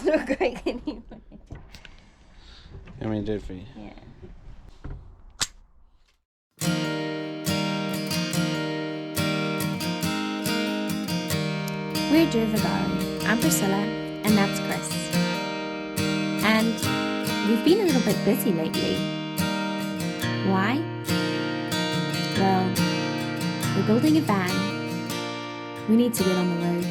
It's not going anywhere. I mean, do it for you. Yeah. We're Jervagari. I'm Priscilla, and that's Chris. And we've been a little bit busy lately. Why? Well, we're building a van. We need to get on the road.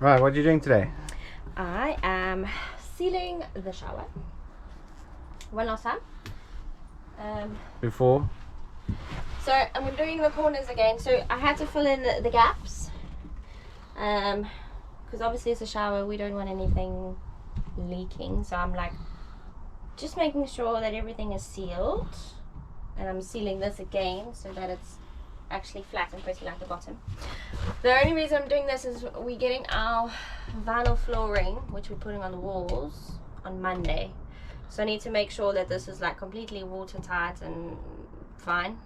Right, what are you doing today? I am sealing the shower. One last time. Before? So I'm doing the corners again. So I had to fill in the gaps. Because obviously it's a shower, we don't want anything leaking. So I'm like just making sure that everything is sealed. And I'm sealing this again so that it's actually flat and pretty like the bottom. The only reason I'm doing this is we're getting our vinyl flooring, which we're putting on the walls, on Monday. So I need to make sure that this is like completely watertight and fine,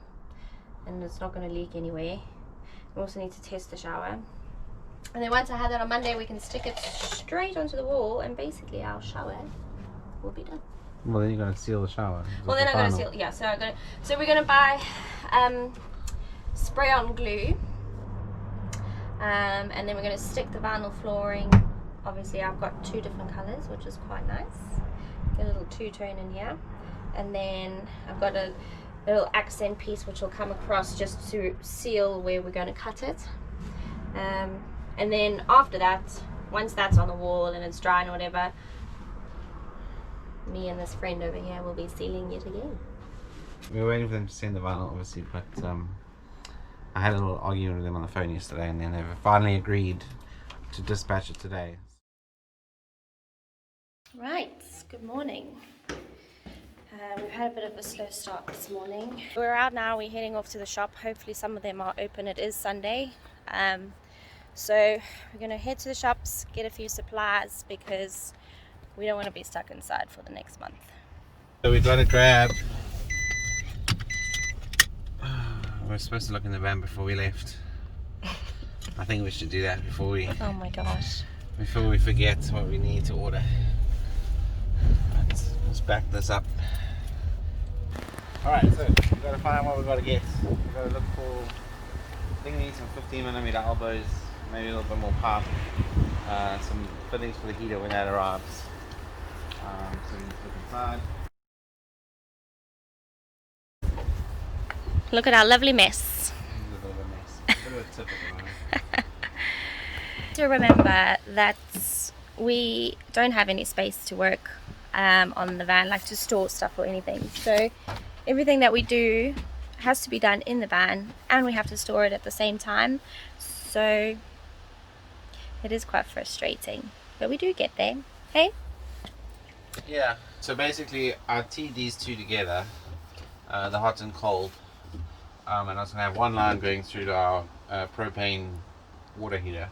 and it's not going to leak anywhere. We also need to test the shower, and then once I have that on Monday, we can stick it straight onto the wall, and basically our shower will be done. Well, then you're going to seal the shower. Well, then I'm going to seal. Yeah, so we're going to buy spray on glue, and then we're going to stick the vinyl flooring. Obviously I've got two different colors, which is quite nice. Get a little two-tone in here, and then I've got a little accent piece which will come across just to seal where we're going to cut it, and then after that, once that's on the wall and it's dry and whatever, me and this friend over here will be sealing it again. We were waiting for them to send the vinyl, obviously, but I had a little argument with them on the phone yesterday, and then they've finally agreed to dispatch it today. Right, good morning. We've had a bit of a slow start this morning. We're out now, we're heading off to the shop. Hopefully some of them are open. It is Sunday. So we're going to head to the shops, get a few supplies, because we don't want to be stuck inside for the next month. So we've got to grab... We're supposed to look in the van before we left. I think we should do that before we... Oh my gosh. Before we forget what we need to order. Let's back this up. Alright, so we've got to find out what we've got to get. We've got to look for... I think we need some 15mm elbows, maybe a little bit more pipe, some fittings for the heater when that arrives. So we need to look inside. Look at our lovely mess. A bit of a mess. A bit of a tip at the moment. To remember that we don't have any space to work on the van, like to store stuff or anything. So everything that we do has to be done in the van, and we have to store it at the same time. So it is quite frustrating, but we do get there. Hey? Yeah, so basically I teed these two together, the hot and cold, and I was going to have one line going through to our propane water heater.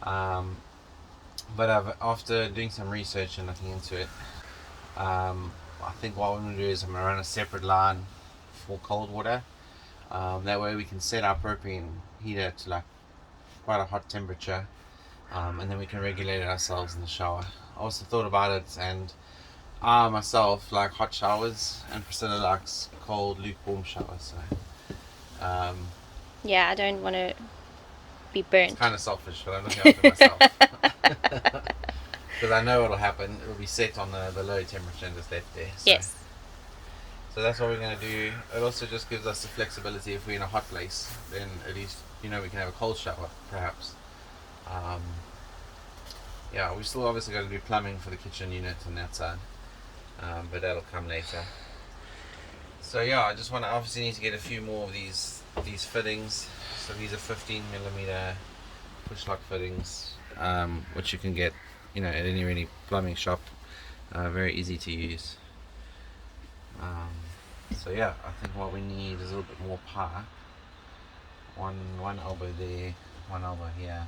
But after doing some research and looking into it, I think what I'm going to do is I'm going to run a separate line for cold water. That way we can set our propane heater to like quite a hot temperature, and then we can regulate it ourselves in the shower. I also thought about it, and I myself like hot showers, and Priscilla likes cold, lukewarm showers. So Yeah, I don't want to be burnt. it's kind of selfish, but I'm looking after myself. Because I know what'll happen. It'll be set on the low temperature and just left there. So. Yes. So that's what we're going to do. It also just gives us the flexibility if we're in a hot place, then at least, you know, we can have a cold shower, perhaps. Yeah, we still obviously got to do plumbing for the kitchen unit and that side, but that'll come later. So yeah, I just want to obviously need to get a few more of these fittings. So these are 15mm push lock fittings, which you can get, you know, at any really plumbing shop. Very easy to use. So yeah, I think what we need is a little bit more pipe. One elbow there, one elbow here,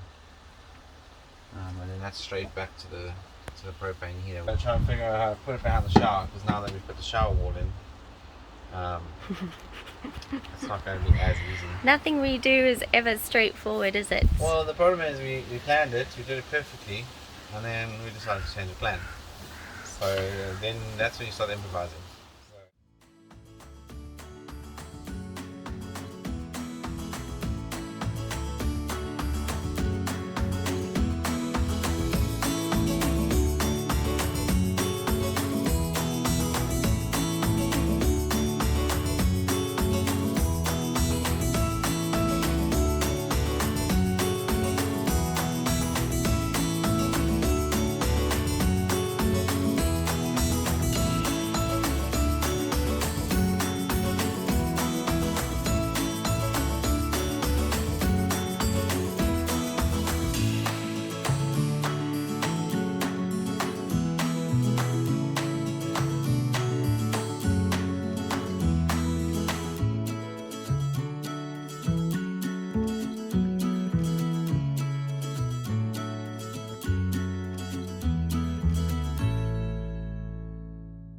and then that's straight back to the propane heater. I'm trying to figure out how to put it behind the shower, because now that we've put the shower wall in, It's not going to be as easy. Nothing we do is ever straightforward, is it? Well, the problem is we planned it, we did it perfectly, and then we decided to change the plan. So then that's when you start improvising.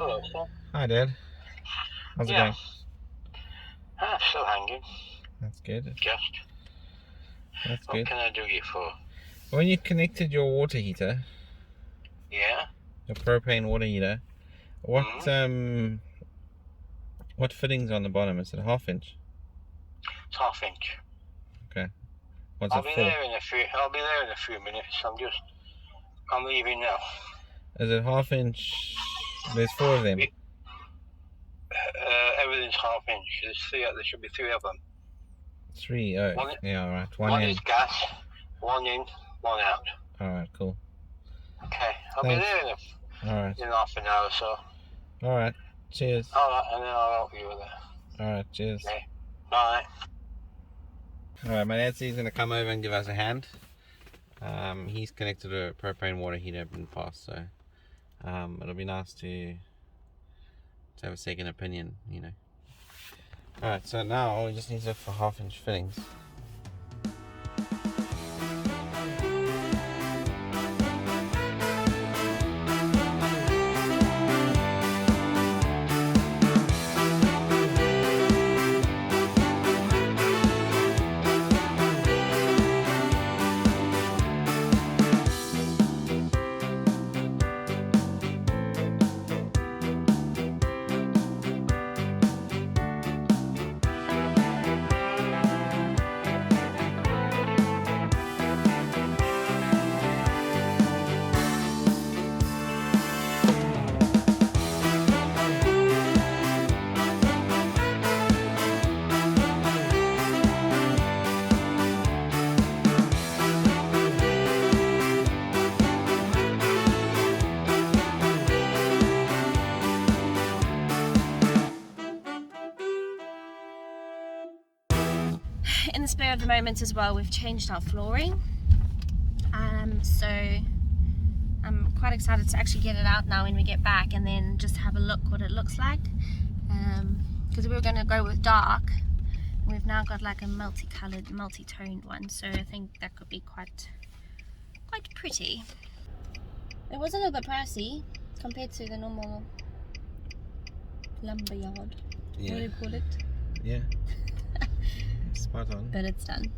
Hello, sir. Hi, Dad. How's it going? Still hanging. That's good. Just. That's What good. can I do you for? When you connected your water heater, Yeah? your propane water heater, what what fittings on the bottom? Is it 1/2 inch? It's 1/2 inch. What's I'll it be for? there in a few minutes. I'm leaving now. Is it 1/2 inch? There's 4 of them. Everything's 1/2 inch. There should be 3 of them. 3. Oh, One- yeah, alright. One One in. is gas, one in, one out. Alright, cool. Okay, I'll Thanks. be there Alright. in half an hour or so. Alright. Cheers. Alright, and then I'll help you with it. Alright, cheers. Okay. Bye. Alright, my dad said he's going to come over and give us a hand. He's connected a propane water heater in the past, so it'll be nice to have a second opinion, you know. Alright, so now we just need to look for 1/2 inch fittings. In the spur of the moment as well, we've changed our flooring. So I'm quite excited to actually get it out now when we get back and then just have a look what it looks like. Because we were going to go with dark. We've now got like a multicolored, multi-toned one, so I think that could be quite pretty. It was a little bit pricey compared to the normal lumber yard. Yeah. What do you call it? Yeah. Spot on. But it's done.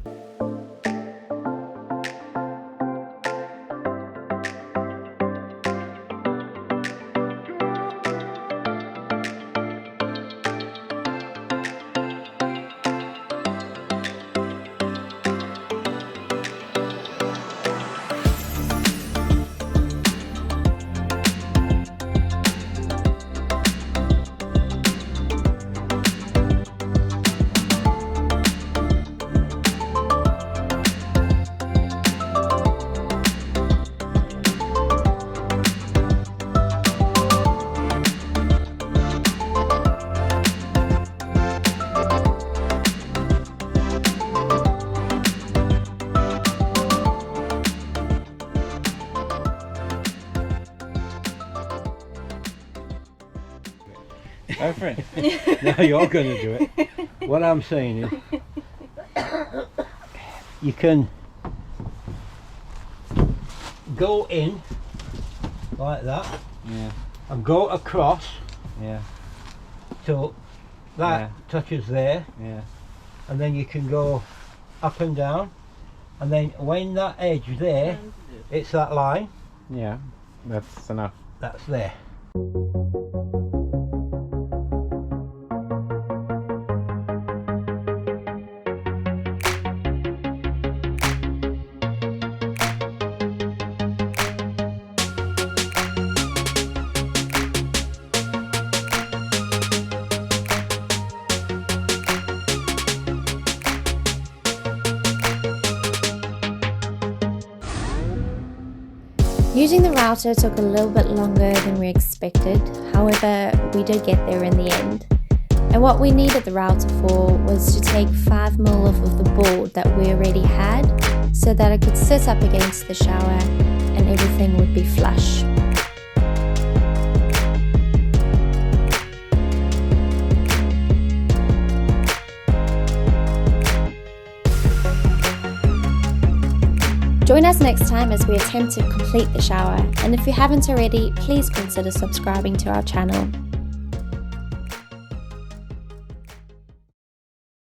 Go for it. No, you're going to do it. What I'm saying is, you can go in like that Yeah. and go across Yeah. till that touches there, Yeah. and then you can go up and down, and then when that edge there, it's that line, Yeah. That's enough. that's there. Using the router took a little bit longer than we expected, however we did get there in the end. And what we needed the router for was to take 5mm off of the board that we already had so that it could sit up against the shower and everything would be flush. Join us next time as we attempt to complete the shower, and if you haven't already, please consider subscribing to our channel.